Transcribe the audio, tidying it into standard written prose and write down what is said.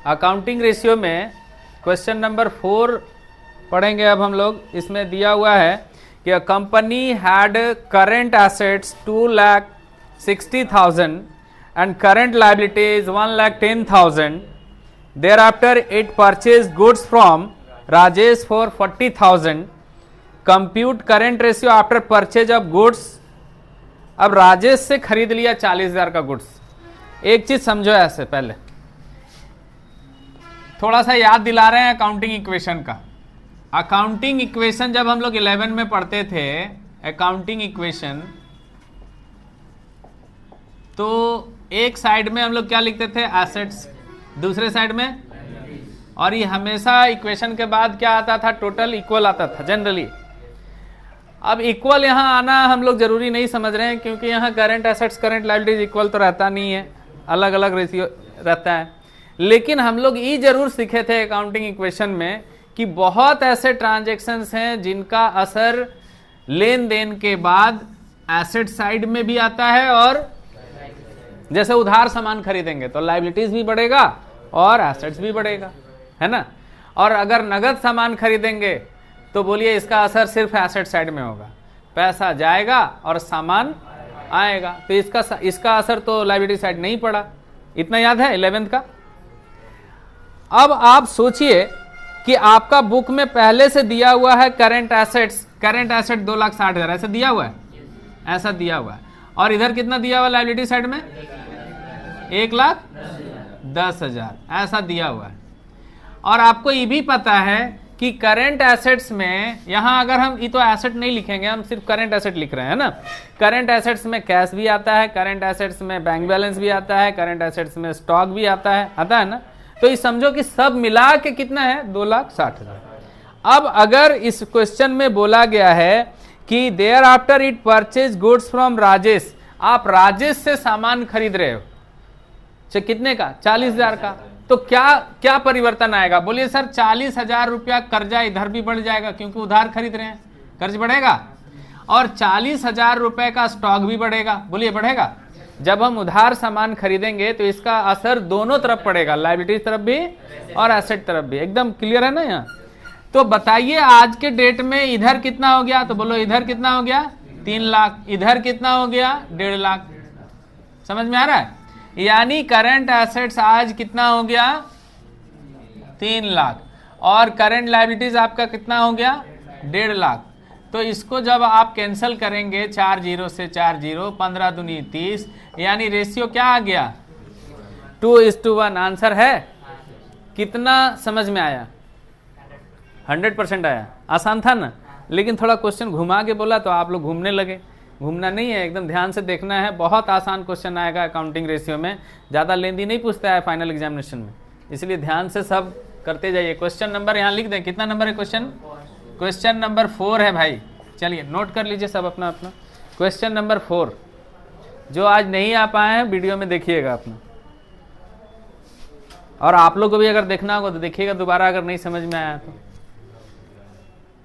Accounting ratio में question number 4 पढ़ेंगे अब हम लोग। इसमें दिया हुआ है कि a company had current assets 2,60,000 and current liabilities 1,10,000। thereafter it purchased goods from Rajesh for 40,000. compute current ratio after purchase of goods। अब राजेश से खरीद लिया 40,000 का गुड्स। एक चीज समझो ऐसे, पहले थोड़ा सा याद दिला रहे हैं अकाउंटिंग इक्वेशन का। अकाउंटिंग इक्वेशन जब हम लोग 11 में पढ़ते थे अकाउंटिंग इक्वेशन, तो एक साइड में हम लोग क्या लिखते थे, एसेट्स, दूसरे साइड में, और ये हमेशा इक्वेशन के बाद क्या आता था, टोटल इक्वल आता था जनरली। अब इक्वल यहाँ आना हम लोग जरूरी नहीं समझ रहे हैं, क्योंकि यहाँ current assets current liabilities equal तो रहता नहीं है, अलग अलग रेशियो रहता है। लेकिन हम लोग ये जरूर सीखे थे अकाउंटिंग इक्वेशन में कि बहुत ऐसे ट्रांजैक्शंस हैं जिनका असर लेन देन के बाद एसेट साइड में भी आता है, और जैसे उधार सामान खरीदेंगे तो लायबिलिटीज भी बढ़ेगा और एसेट्स भी बढ़ेगा, है ना। और अगर नगद सामान खरीदेंगे तो बोलिए इसका असर सिर्फ एसेट साइड में होगा, पैसा जाएगा और सामान आएगा, तो इसका असर तो लायबिलिटी साइड नहीं पड़ा। इतना याद है 11th का। अब आप सोचिए कि आपका बुक में पहले से दिया हुआ है करंट एसेट्स 2,60,000 ऐसा दिया हुआ है, ऐसा दिया हुआ है, और इधर कितना दिया हुआ लायबिलिटी साइड में 1,10,000 ऐसा दिया हुआ है। और आपको ये भी पता है कि करंट एसेट्स में, यहां अगर हम ये तो एसेट नहीं लिखेंगे, हम सिर्फ करंट एसेट लिख रहे हैं ना। करंट एसेट्स में कैश भी आता है, करंट एसेट्स में बैंक बैलेंस भी आता है, करंट एसेट्स में स्टॉक भी आता है ना। तो ये समझो कि सब मिला के कितना है 2,60,000। अब अगर इस क्वेश्चन में बोला गया है कि thereafter it purchase goods from Rajesh, आप राजेश से सामान खरीद रहे हो, चाहे कितने का, 40,000 का, तो क्या परिवर्तन आएगा, बोलिए सर 40,000 रुपया कर्जा इधर भी बढ़ जाएगा, क्योंकि उधार खरीद रहे हैं, कर्ज बढ़ेगा, और 40,000 रुपए का स्टॉक भी बढ़ेगा, बोलिए बढ़ेगा। जब हम उधार सामान खरीदेंगे तो इसका असर दोनों तरफ पड़ेगा, लायबिलिटीज तरफ भी और एसेट तरफ भी। एकदम क्लियर है ना यहाँ। तो बताइए आज के डेट में इधर कितना हो गया, तो बोलो इधर कितना हो गया 3 लाख, इधर कितना हो गया 1.5 लाख। समझ में आ रहा है। यानी करंट एसेट्स आज कितना हो गया 3 लाख, और करंट लायबिलिटीज आपका कितना हो गया 1.5 लाख। तो इसको जब आप कैंसिल करेंगे 4 0 से 4 0, 15 दूनी 30, यानी रेशियो क्या आ गया 2:1। आंसर है कितना, समझ में आया, 100% आया। आसान था ना, लेकिन थोड़ा क्वेश्चन घुमा के बोला तो आप लोग घूमने लगे। घूमना नहीं है, एकदम ध्यान से देखना है। बहुत आसान क्वेश्चन आएगा अकाउंटिंग रेशियो में, ज़्यादा लेंदी नहीं पूछता है फाइनल एग्जामिनेशन में, इसलिए ध्यान से सब करते जाइए। क्वेश्चन नंबर यहाँ लिख दें, कितना नंबर है क्वेश्चन नंबर 4 है भाई। चलिए नोट कर लीजिए सब अपना अपना। क्वेश्चन नंबर 4, जो आज नहीं आ पाए हैं वीडियो में देखिएगा अपना, और आप लोग को भी अगर देखना होगा तो देखिएगा दोबारा, अगर नहीं समझ में आया तो।